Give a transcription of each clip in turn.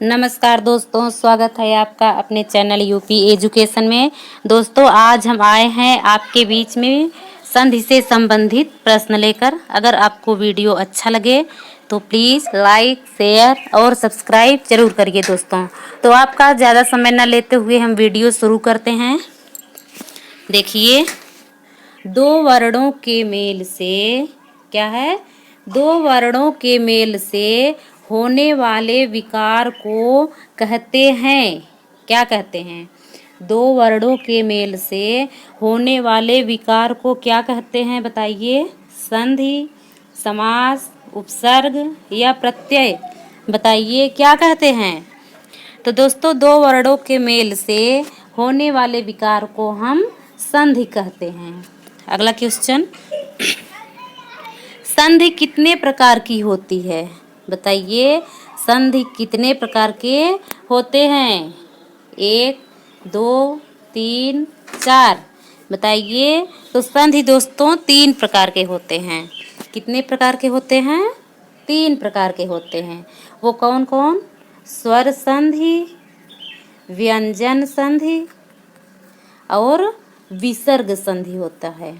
नमस्कार दोस्तों, स्वागत है आपका अपने चैनल यूपी एजुकेशन में। दोस्तों, आज हम आए हैं आपके बीच में संधि से संबंधित प्रश्न लेकर। अगर आपको वीडियो अच्छा लगे तो प्लीज़ लाइक, शेयर और सब्सक्राइब जरूर करिए दोस्तों। तो आपका ज़्यादा समय न लेते हुए हम वीडियो शुरू करते हैं। देखिए, दो वर्णों के मेल से क्या है? दो वर्णों के मेल से होने वाले विकार को कहते हैं। क्या कहते हैं? दो वर्णों के मेल से होने वाले विकार को क्या कहते हैं बताइए? संधि, समास, उपसर्ग या प्रत्यय? बताइए क्या कहते हैं? तो दोस्तों, दो वर्णों के मेल से होने वाले विकार को हम संधि कहते हैं। अगला क्वेश्चन, संधि कितने प्रकार की होती है? बताइए, संधि कितने प्रकार के होते हैं? 1, 2, 3, 4। बताइए। तो संधि दोस्तों 3 प्रकार के होते हैं। कितने प्रकार के होते हैं? 3 प्रकार के होते हैं। वो कौन कौन? स्वर संधि, व्यंजन संधि और विसर्ग संधि होता है।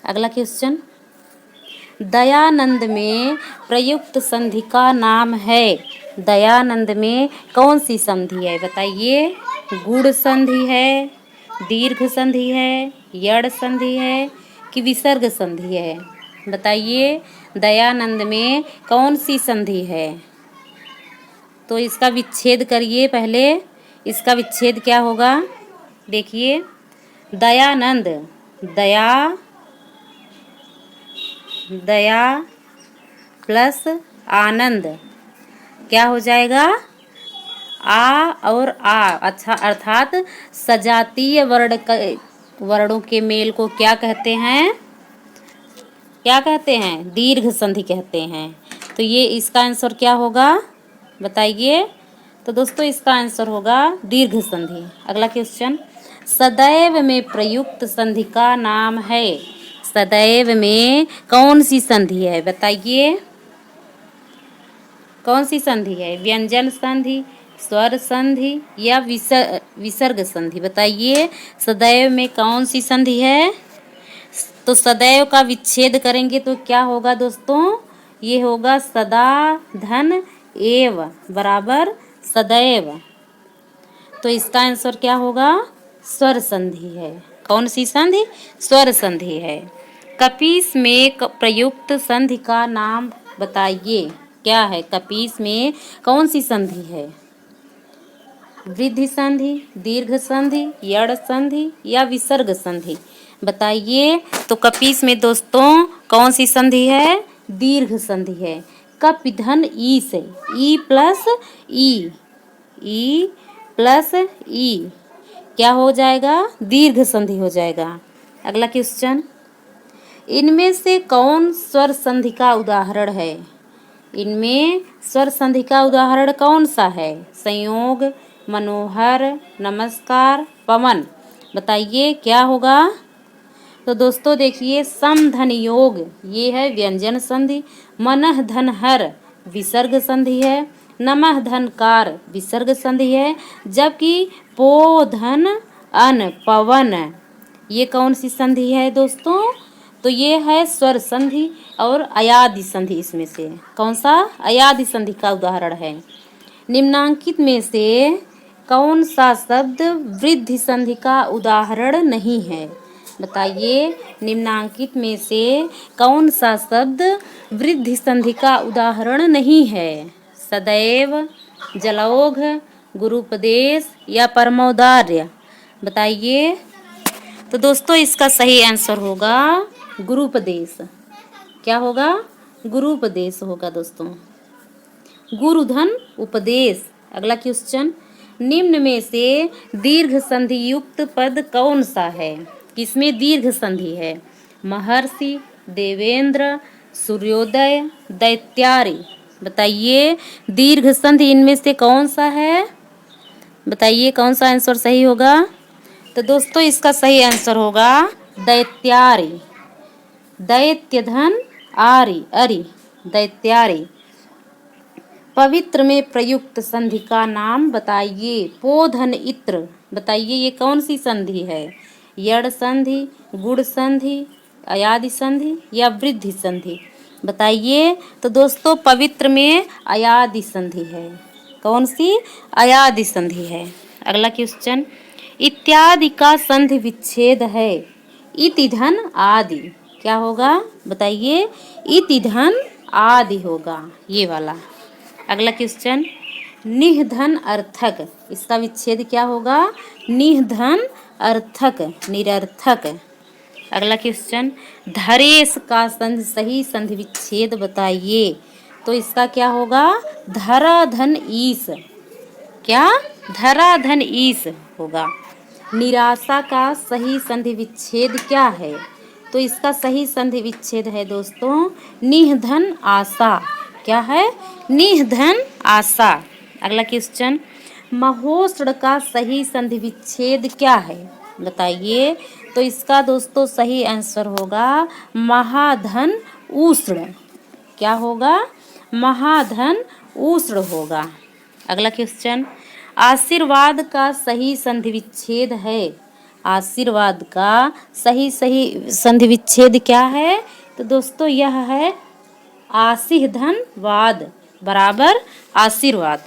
अगला क्वेश्चन, दयानंद में प्रयुक्त संधि का नाम है। दयानंद में कौन सी संधि है? बताइए। गुण संधि है, दीर्घ संधि है, यड़ संधि है कि विसर्ग संधि है? बताइए, दयानंद में कौन सी संधि है? तो इसका विच्छेद करिए पहले। इसका विच्छेद क्या होगा? देखिए, दयानंद, दया प्लस आनंद क्या हो जाएगा? आ और आ। अच्छा, अर्थात सजातीय वर्णों के मेल को क्या कहते हैं? क्या कहते हैं? दीर्घ संधि कहते हैं। तो ये इसका आंसर क्या होगा? बताइए। तो दोस्तों, इसका आंसर होगा दीर्घ संधि। अगला क्वेश्चन, सदैव में प्रयुक्त संधि का नाम है। सदैव में कौन सी संधि है? बताइए। कौन सी संधि है? व्यंजन संधि, स्वर संधि या विसर्ग संधि? बताइए, सदैव में कौन सी संधि है? तो सदैव का विच्छेद करेंगे तो क्या होगा दोस्तों? ये होगा सदा धन एव बराबर सदैव। तो इसका आंसर क्या होगा? स्वर संधि है। कौन सी संधि? स्वर संधि है। कपीस में प्रयुक्त संधि का नाम बताइए। क्या है? कपीस में कौन सी संधि है? वृद्धि संधि, दीर्घ संधि, यड़ संधि या विसर्ग संधि? बताइए। तो कपीस में दोस्तों कौन सी संधि है? दीर्घ संधि है। कप धन ई से, ई प्लस ई क्या हो जाएगा? दीर्घ संधि हो जाएगा। अगला क्वेश्चन, इनमें से कौन स्वर संधि का उदाहरण है? इनमें स्वर संधि का उदाहरण कौन सा है? संयोग, मनोहर, नमस्कार, पवन? बताइए क्या होगा? तो दोस्तों देखिए, सम धन योग ये है व्यंजन संधि, मनः धन हर विसर्ग संधि है, नमः धन कार विसर्ग संधि है, जबकि पो धन अन पवन ये कौन सी संधि है दोस्तों? तो ये है स्वर संधि और अयादि संधि। इसमें से कौन सा अयादि संधि का उदाहरण है? निम्नांकित में से कौन सा शब्द वृद्धि संधि का उदाहरण नहीं है? बताइए, निम्नांकित में से कौन सा शब्द वृद्धि संधि का उदाहरण नहीं है? सदैव, जलौघ, गुरुपदेश या परमोदार्य? बताइए। तो दोस्तों, इसका सही आंसर होगा गुरुपदेश। क्या होगा? गुरुपदेश होगा दोस्तों। गुरुधन उपदेश। अगला क्वेश्चन, निम्न में से दीर्घ संधि युक्त पद कौन सा है? किसमें दीर्घ संधि है? महर्षि, देवेंद्र, सूर्योदय, दैत्यारी? बताइए, दीर्घ संधि इनमें से कौन सा है? बताइए कौन सा आंसर सही होगा? तो दोस्तों, इसका सही आंसर होगा दैत्यारी। दैत्य धन आरी, अरि, दैत्यारी। पवित्र में प्रयुक्त संधि का नाम बताइए। पोधन इत्र, बताइए ये कौन सी संधि है? यड़ संधि, गुड़ संधि, अयादि संधि या वृद्धि संधि? बताइए। तो दोस्तों पवित्र में अयादि संधि है। कौन सी? अयादि संधि है। अगला क्वेश्चन, इत्यादि का संधि विच्छेद है। इति धन आदि क्या होगा? बताइए। इति धन आदि होगा, ये वाला। अगला क्वेश्चन, निह धन अर्थक, इसका विच्छेद क्या होगा? निह धन अर्थक, निरर्थक। अगला क्वेश्चन, धरेश का संधि सही संधि विच्छेद बताइए। तो इसका क्या होगा? धरा धन ईस, क्या? धरा धन ईस होगा। निराशा का सही संधि विच्छेद क्या है? तो इसका सही संधि विच्छेद है दोस्तों निह धन आशा, क्या है? निह धन आशा। अगला क्वेश्चन, महोष्ण का सही संधि विच्छेद क्या है? बताइए। तो इसका दोस्तों सही आंसर होगा महाधन उष्ण, क्या होगा? महाधन उष्ण होगा। अगला क्वेश्चन, आशीर्वाद का सही संधि विच्छेद है। आशीर्वाद का सही संधि विच्छेद क्या है? तो दोस्तों यह है आशीह धन वाद बराबर आशीर्वाद।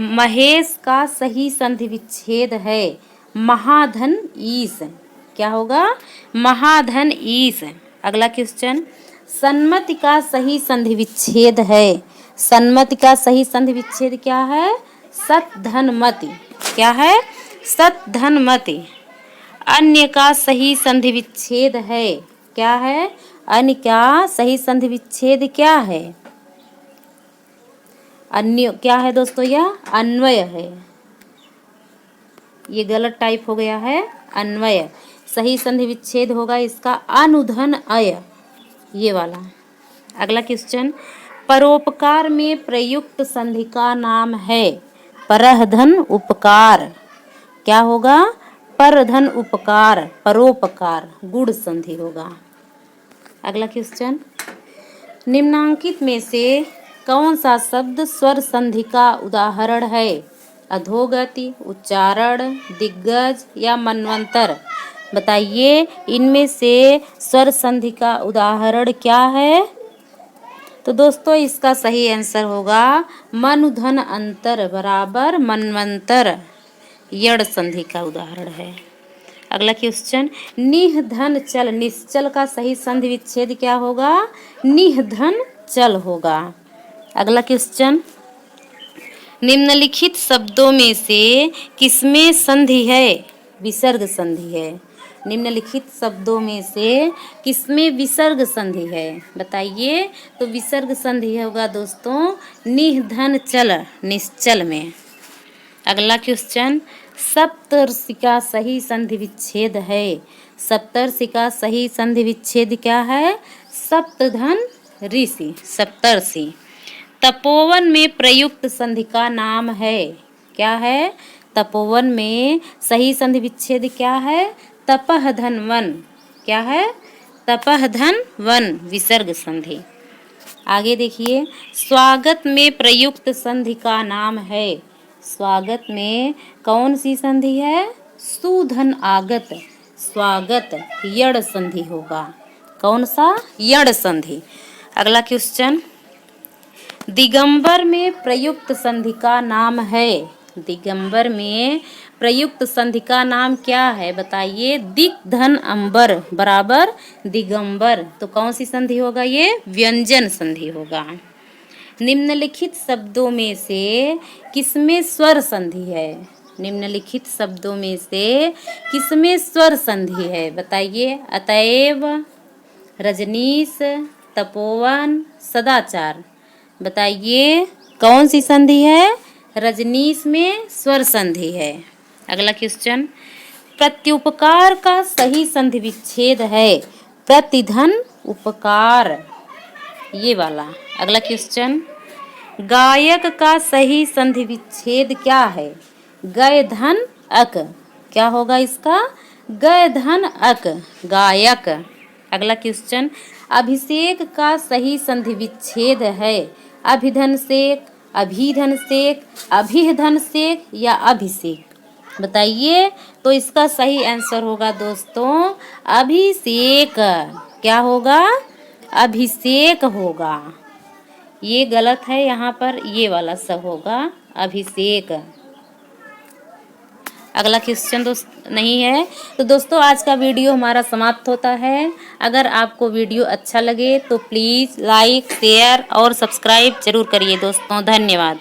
महेश का सही संधि विच्छेद है महाधन ईश, क्या होगा? महाधन ईश। अगला क्वेश्चन, सन्मति का सही संधि विच्छेद है। सन्मति का सही संधि विच्छेद क्या है? सत धन मति, क्या है? सत धन मति। अन्य का सही संधि विच्छेद है, क्या है? अन्य का सही संधि विच्छेद क्या है? अन्य क्या है दोस्तों? यह अन्वय है, ये गलत टाइप हो गया है, अन्वय। सही संधि विच्छेद होगा इसका अनुधन अय, ये वाला। अगला क्वेश्चन, परोपकार में प्रयुक्त संधि का नाम है। परधन उपकार, क्या होगा? परधन उपकार, परोपकार, गुण संधि होगा। अगला क्वेश्चन, निम्नांकित में से कौन सा शब्द स्वर संधि का उदाहरण है? अधोगति, उच्चारण, दिग्गज या मनवंतर? बताइए इनमें से स्वर संधि का उदाहरण क्या है? तो दोस्तों इसका सही आंसर होगा मनुधन अंतर बराबर मनवंतर, यड़ संधि का उदाहरण है। अगला क्वेश्चन, निह धन चल, निश्चल का सही संधि विच्छेद क्या होगा? निह धन चल होगा। अगला क्वेश्चन, निम्नलिखित शब्दों में से किसमें संधि है? विसर्ग संधि है। निम्नलिखित शब्दों में से किसमें विसर्ग संधि है? बताइए। तो विसर्ग संधि होगा दोस्तों निह धन चल, निश्चल में। अगला क्वेश्चन, सप्तर्षि का सही संधि विच्छेद है। सप्तर्षि का सही संधि विच्छेद क्या है? सप्तधन ऋषि, सप्तर्षि। तपोवन में प्रयुक्त संधि का नाम है, क्या है? तपोवन में सही संधि विच्छेद क्या है? तपह धन वन, क्या है? तपह धन वन, विसर्ग संधि। आगे देखिए, स्वागत में प्रयुक्त संधि का नाम है। स्वागत में कौन सी संधि है? सुधन आगत, स्वागत, यड़ संधि होगा। कौन सा? यड़ संधि। अगला क्वेश्चन, दिगंबर में प्रयुक्त संधि का नाम है। दिगंबर में प्रयुक्त संधि का नाम क्या है? बताइए। दिक धन अंबर बराबर दिगंबर, तो कौन सी संधि होगा? ये व्यंजन संधि होगा। निम्नलिखित शब्दों में से किसमें स्वर संधि है? निम्नलिखित शब्दों में से किसमें स्वर संधि है? बताइए। अतएव, रजनीश, तपोवन, सदाचार। बताइए कौन सी संधि है? रजनीश में स्वर संधि है। अगला क्वेश्चन, प्रत्युपकार का सही संधि विच्छेद है। प्रतिधन उपकार, ये वाला। अगला क्वेश्चन, गायक का सही संधि विच्छेद क्या है? गय धन अक, क्या होगा इसका? गय धन अक, गायक। अगला क्वेश्चन, अभिषेक का सही संधि विच्छेद है। अभिधन सेक, अभिधन सेक, अभिधन सेक या अभिषेक? बताइए। तो इसका सही आंसर होगा दोस्तों अभिषेक। क्या होगा? अभिषेक होगा। ये गलत है, यहाँ पर ये वाला सब होगा अभिषेक। अगला क्वेश्चन दोस्त नहीं है। तो दोस्तों आज का वीडियो हमारा समाप्त होता है। अगर आपको वीडियो अच्छा लगे तो प्लीज़ लाइक, शेयर और सब्सक्राइब जरूर करिए दोस्तों। धन्यवाद।